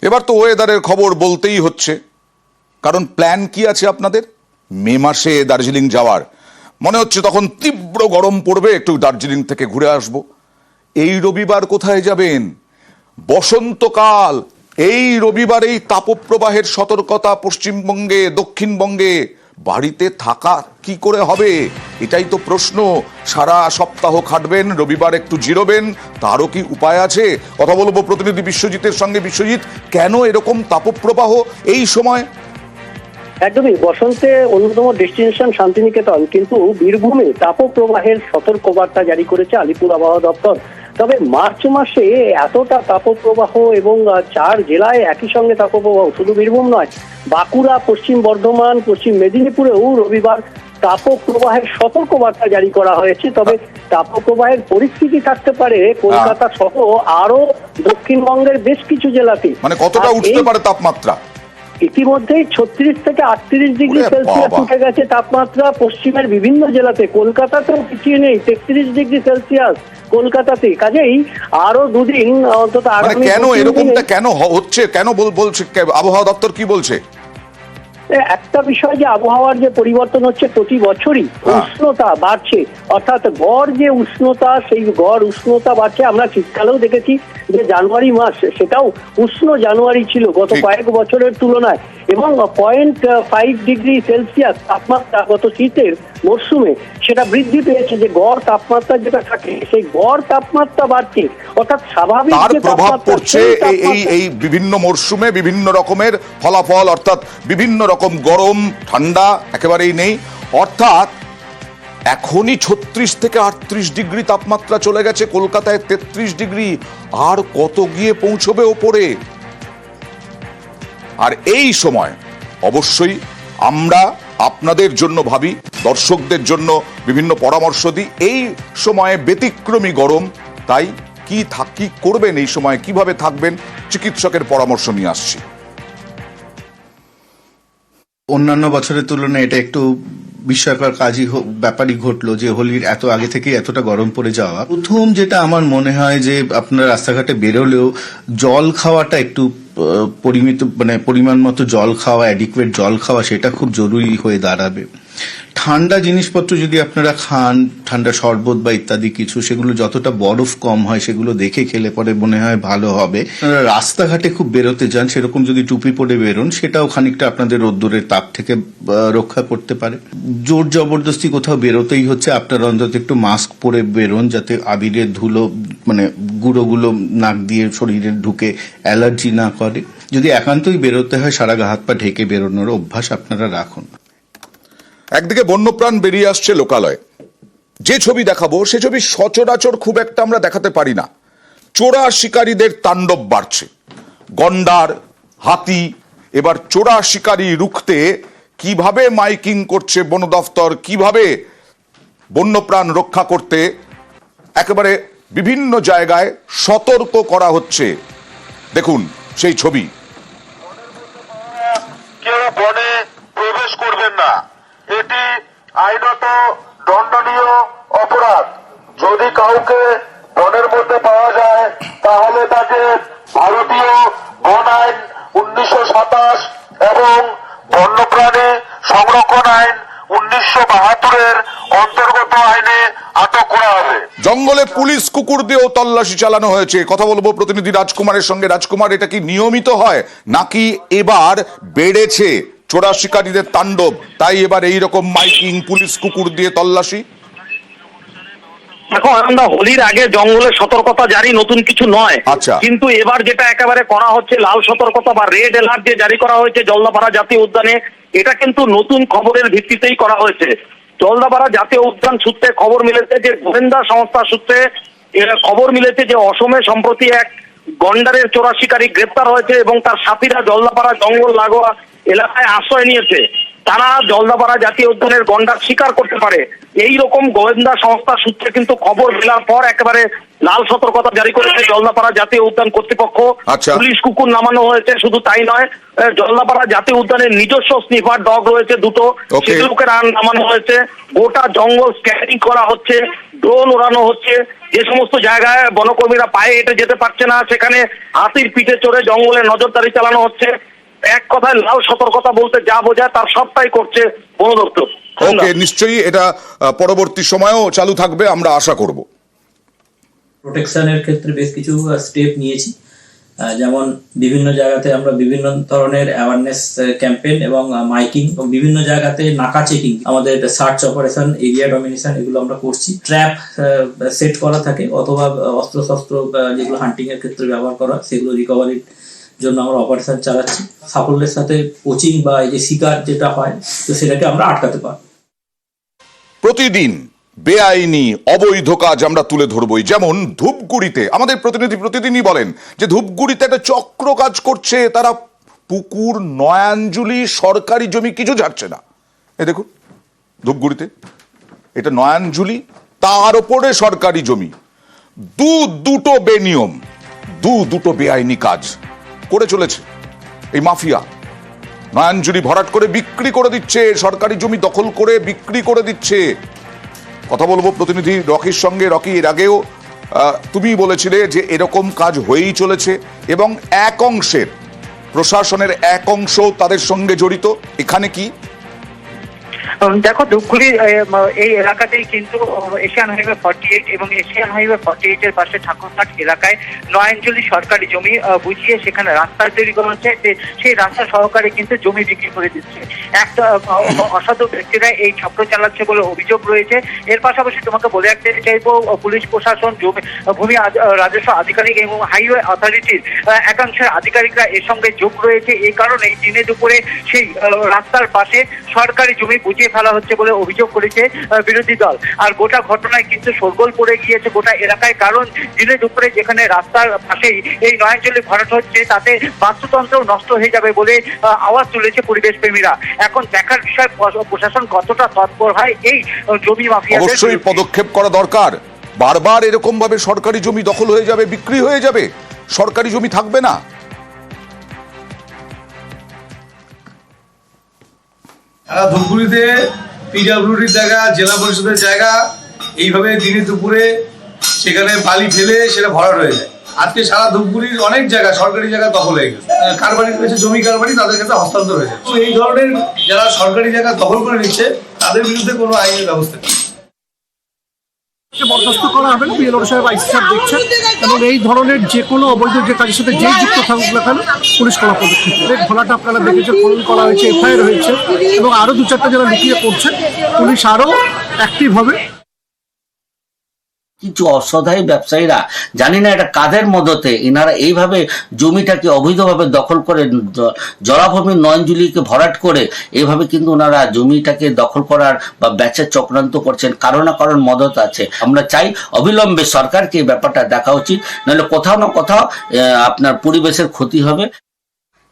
এবার তো ওয়েদারের খবর বলতেই হচ্ছে, কারণ প্ল্যান কি আছে আপনাদের? মে মাসে দার্জিলিং যাওয়ার মনে হচ্ছে, তখন তীব্র গরম পড়বে, একটু দার্জিলিং থেকে ঘুরে আসব। এই রবিবার কোথায় যাবেন? বসন্তকাল। এই রবিবারেই তাপপ্রবাহের সতর্কতা পশ্চিমবঙ্গে, দক্ষিণবঙ্গে। বাড়িতে থাকা কি করে হবে? এটাই তো প্রশ্ন। সারা সপ্তাহ খাটবেন, রবিবার একটু জিরোবেন, তারও কি উপায় আছে? কথা বলবো প্রতিনিধি বিশ্বজিতের সঙ্গে। বিশ্বজিৎ, কেন এরকম তাপপ্রবাহ এই সময়? একদমই, বসন্তে অন্যতম ডেস্টিনেশন শান্তিনিকেতন, কিন্তু বীরভূমে তাপপ্রবাহের সতর্কবার্তা জারি করেছে আলিপুর আবহাওয়া দপ্তর। তবে মার্চ মাসে এতটা তাপপ্রবাহ এবং 4 জেলায় একই সঙ্গে তাপপ্রবাহ, শুধু বীরভূম নয়, বাঁকুড়া, পশ্চিম বর্ধমান, পশ্চিম মেদিনীপুরেও রবিবার তাপপ্রবাহের সতর্কবার্তা জারি করা হয়েছে। তবে তাপপ্রবাহের পরিস্থিতি থাকতে পারে কলকাতা সহ আরো দক্ষিণবঙ্গের বেশ কিছু জেলাতে। মানে কতটা উঠতে পারে তাপমাত্রা? ইতিমধ্যেই 36 থেকে 38 ডিগ্রি সেলসিয়াস উঠে গেছে তাপমাত্রা পশ্চিমের বিভিন্ন জেলাতে। কলকাতাতেও পিছিয়ে নেই, 33 ডিগ্রি সেলসিয়াস কলকাতাতে। কাজেই আরো দুদিন অন্তত আগামী। কেন এরকমটা কেন হচ্ছে? কেন বলছে আবহাওয়া দপ্তর কি বলছে? একটা বিষয়, যে আবহাওয়ার যে পরিবর্তন হচ্ছে প্রতি বছরই, উষ্ণতা বাড়ছে, অর্থাৎ গড় যে উষ্ণতা, সেই গড় উষ্ণতা বাড়ছে। আমরা শীতকালেও দেখেছি যে জানুয়ারি মাস, সেটাও উষ্ণ জানুয়ারি ছিল গত কয়েক বছরের তুলনায়, এবং 0.5 ডিগ্রি সেলসিয়াস তাপমাত্রা গত শীতের মরশুমে সেটা বৃদ্ধি পেয়েছে। যে গড় তাপমাত্রা যেটা থাকে, সেই গড় তাপমাত্রা বাড়ছে, অর্থাৎ স্বাভাবিক তার যে প্রভাব তাপমাত্রা পড়ছে এই বিভিন্ন মরশুমে, বিভিন্ন রকমের ফলাফল, অর্থাৎ বিভিন্ন রকম গরম ঠান্ডা একেবারেই নেই। অর্থাৎ এখনই 36 থেকে 38 ডিগ্রি তাপমাত্রা চলে গেছে, কলকাতায় 33 ডিগ্রি। আর কত গিয়ে পৌঁছবে ওপরে? আর এই সময় অবশ্যই আমরা আপনাদের জন্য ভাবি, দর্শকদের জন্য বিভিন্ন পরামর্শ দিই। এই সময়ে ব্যতিক্রমী গরম, তাই কি করবেন এই সময়, কিভাবে থাকবেন, চিকিৎসকের পরামর্শ নিয়ে আসছি। অন্যান্য বছরের তুলনায় এটা একটু বিস্ময়কর ব্যাপারই ঘটলো যে হোলির এত আগে থেকে এতটা গরম পড়ে যাওয়া। প্রথম যেটা আমার মনে হয় যে আপনার রাস্তাঘাটে বেরোলেও জল খাওয়াটা একটু পরিমিত, মানে পরিমাণ মতো জল খাওয়া, অ্যাডিকুয়েট জল খাওয়া, সেটা খুব জরুরি হয়ে দাঁড়াবে। ঠান্ডা জিনিসপত্র যদি আপনারা খান, ঠান্ডা শরবত বা ইত্যাদি কিছু, সেগুলো যতটা বরফ কম হয় সেগুলো দেখে খেলে পরে মনে হয় ভালো হবে। আপনারা রাস্তাঘাটে খুব বেরোতে যান, সেরকম যদি টুপি পরে বেরোন, সেটাও খানিকটা আপনাদের রোদ্দুরের তাপ থেকে রক্ষা করতে পারে। জোর জবরদস্তি কোথাও বেরোতেই হচ্ছে, আপনারা অন্তত একটু মাস্ক পরে বেরোন, যাতে আবিরের ধুলো, মানে গুঁড়োগুলো নাক দিয়ে শরীরে ঢুকে অ্যালার্জি না করে। যদি একান্তই বেরোতে হয়, সারা গা হাত পা ঢেকে বেরোনোর অভ্যাস আপনারা রাখুন। একদিকে বন্যপ্রাণ বেরিয়ে আসছে লোকালয়ে, যে ছবি দেখাবো সে ছবি সচরাচর খুব একটা আমরা দেখাতে পারি না। চোরা শিকারীদের তাণ্ডব বাড়ছে, গন্ডার, হাতি। এবার চোরা শিকারী রুখতে কিভাবে মাইকিং করছে বন দফতর, কিভাবে বন্যপ্রাণ রক্ষা করতে একেবারে বিভিন্ন জায়গায় সতর্ক করা হচ্ছে, দেখুন সেই ছবি। কেউ বনে প্রবেশ করবেন না, এটি আইনত দণ্ডনীয় অপরাধ। যদি কাউকে বনের মধ্যে পাওয়া যায়, তাহলে তাকে ভারতীয় বন আইন 1927 এবং বন্যপ্রাণী সংরক্ষণ আইন 1972 অন্তর্গত আইনে আটক করা হবে। জঙ্গলে পুলিশ কুকুর দিয়েও তল্লাশি চালানো হয়েছে। কথা বলবো প্রতিনিধি রাজকুমারের সঙ্গে। রাজকুমার, এটা কি নিয়মিত হয় নাকি এবার বেড়েছে চোরা শিকারীদের তাণ্ডব, তাই এবার এইরকম মাইকিং, পুলিশ কুকুর দিয়ে তল্লাশি? দেখো, আমরা হোলির আগে জঙ্গলের সতর্কতা জারি নতুন কিছু নয়। আচ্ছা, কিন্তু এবার যেটা একেবারে করা হচ্ছে, লাল সতর্কতা বা রেড অ্যালার্ট যে জারি করা হয়েছে জলদাপাড়া জাতীয় উদ্যানে, এটা কিন্তু নতুন খবরের ভিত্তিতেই করা হয়েছে। জলদাপাড়া জাতীয় উদ্যান সূত্রে খবর মিলেছে, যে গোয়েন্দা সংস্থা সূত্রে খবর মিলেছে যে অসমে সম্প্রতি এক গন্ডারের চোরা শিকারী গ্রেপ্তার হয়েছে এবং তার সাথীরা জলদাপাড়া জঙ্গল লাগোয়া এলাকায় আশ্রয় নিয়েছে। তারা জলদাপাড়া জাতীয় উদ্যানের গন্ডার শিকার করতে পারে, এই রকম গোয়েন্দা সংস্থা সূত্রে কিন্তু খবর মেলার পর একেবারে লাল সতর্কতা জারি করেছে জলদাপাড়া জাতীয় উদ্যান কর্তৃপক্ষ। পুলিশ কুকুর নামানো হয়েছে। শুধু তাই নয়, জলদাপাড়া জাতীয় উদ্যানের নিজস্ব স্নিফার ডগ রয়েছে 2টো, সেগুলোকে নামানো হয়েছে। গোটা জঙ্গল স্ক্যানিং করা হচ্ছে, ড্রোন ওড়ানো হচ্ছে। যে সমস্ত জায়গায় বনকর্মীরা পায়ে হেঁটে যেতে পারছে না, সেখানে হাতির পিঠে চড়ে জঙ্গলে নজরদারি চালানো হচ্ছে। এক কথায় লাল সতর্কতা বলতে যা বোঝায় তার সবটাই করছে বন দপ্তর। ওকে, নিশ্চয়ই এটা পরবর্তী সময়েও চালু থাকবে, আমরা আশা করব। প্রোটেকশনের ক্ষেত্রে বেশ কিছু স্টেপ নিয়েছি, যেমন বিভিন্ন জায়গাতে আমরা বিভিন্ন ধরনের অ্যাওয়ারনেস ক্যাম্পেইন এবং মাইকিং এবং বিভিন্ন জায়গাতে নাকা চেকিং, আমাদের সার্চ অপারেশন, এরিয়া ডমিনেশন, এগুলো আমরা করছি। ট্র্যাপ সেট করা থাকে অথবা অস্ত্রশস্ত্র যেগুলো হান্টিং এর ক্ষেত্রে ব্যবহার করা, সেগুলো রিকভারির জন্য আমরা অপারেশন চালাচ্ছি। সাফল্যের সাথে কোচিং বা এই যে শিকার যেটা হয়, তো সেটাকে আমরা আটকাতে পারি। প্রতিদিন বেআইনি অবৈধ কাজ আমরা তুলে ধরবই। যেমন ধূপগুড়িতে আমাদের প্রতিনিধি প্রতিদিনই বলেন যে ধূপগুড়িতে একটা চক্র কাজ করছে, তারা পুকুর, নয়াঞ্জলি, সরকারি জমি কিছু ছাড়ছে না। এ দেখুন ধূপগুড়িতে এটা নয়াঞ্জলি, তার ওপরে সরকারি জমি, দুটো বেনিয়ম, দুটো বেআইনি কাজ করে চলেছে এই মাফিয়া। নয়াঞ্জলি ভরাট করে বিক্রি করে দিচ্ছে, সরকারি জমি দখল করে বিক্রি করে দিচ্ছে। কথা বলবো প্রতিনিধি রকির সঙ্গে। রকি, এর আগেও তুমি বলেছিলে যে এরকম কাজ হয়েই চলেছে এবং এক অংশের প্রশাসনের এক অংশ তাদের সঙ্গে জড়িত। এখানে কি দেখো, ধূপগুড়ি এই এলাকাতেই কিন্তু এশিয়ান হাইওয়ে 48 এবং এশিয়ান হাইওয়ে 48 এর পাশে ঠাকুরঘাট এলাকায় নয়াঞ্জলি সরকারি জমি বুঝিয়ে সেখানে রাস্তা তৈরি করা হচ্ছে। সেই রাস্তা সহকারে কিন্তু জমি বিক্রি করে দিচ্ছে একটা অসাধু ব্যক্তিরা, এই চক্র চালাচ্ছে বলে অভিযোগ রয়েছে। এর পাশাপাশি তোমাকে বলে রাখতে চাইবো, পুলিশ প্রশাসন, ভূমি রাজস্ব আধিকারিক এবং হাইওয়ে অথরিটির একাংশের আধিকারিকরা এর সঙ্গে যোগ রয়েছে। এই কারণে দিনে দুপুরে সেই রাস্তার পাশে সরকারি জমি বুঝিয়ে ফেলা হচ্ছে বলে অভিযোগ করেছে বিরোধী দল। আর গোটা ঘটনায় কিন্তু শোরগোল পড়ে গিয়েছে গোটা এলাকায়, কারণ দিনে দুপুরে যেখানে রাস্তার পাশেই এই নয়াঞ্জলি ভরাট হচ্ছে, তাতে বাস্তুতন্ত্র নষ্ট হয়ে যাবে বলে আওয়াজ তুলেছে পরিবেশ প্রেমীরা। এখন দেখার বিষয় প্রশাসন কতটা তৎপর হয় এই জমি মাফিয়া। অবশ্যই পদক্ষেপ করা দরকার। বারবার এরকম ভাবে সরকারি জমি দখল হয়ে যাবে, বিক্রি হয়ে যাবে, সরকারি জমি থাকবে না। ধূপগুড়িতে পিডব্লিউডির জায়গা, জেলা পরিষদের জায়গা, এইভাবে দিনে দুপুরে সেখানে বালি ফেলে সেটা ভরাট হয়ে যায়। আজকে সারা ধূপগুড়ির অনেক জায়গা, সরকারি জায়গা দখল হয়ে গেছে। কারবারি রয়েছে, জমি কারবারি, তাদের কাছে হস্তান্তর হয়েছে। তো এই ধরনের যারা সরকারি জায়গা দখল করে নিচ্ছে, তাদের বিরুদ্ধে কোনো আইনের ব্যবস্থা নেই। বরখাস্ত করা হবে না, বিএলও সাহেব, আইসি সাহেব দেখছেন, এবং এই ধরনের যে কোনো অবৈধ যে কাজের সাথে যেই যুক্ত থাকুক না কেন পুলিশ করা পদক্ষেপ নেবে। ঘোলাটা আপনারা দেখেছেন, ফোন করা হয়েছে, এফআইআর হয়েছে, এবং আরো 2-4টা যারা লুকিয়ে করছেন, পুলিশ আরো অ্যাক্টিভ হবে। কিছু অসহায় ব্যবসায়ীরা, জানি না এটা কাদের মদতে, এনারা এইভাবে জমিটাকে অবৈধভাবে দখল করে জলাভূমি নয়াঞ্জলিকে ভরাট করে এইভাবে কিন্তু ওনারা জমিটাকে দখল করার বা বেচার চক্রান্ত করছেন। কারো না কারোর মদত আছে। আমরা চাই অবিলম্বে সরকারকে এই ব্যাপারটা দেখা উচিত, নাহলে কোথাও না কোথাও আপনার পরিবেশের ক্ষতি হবে।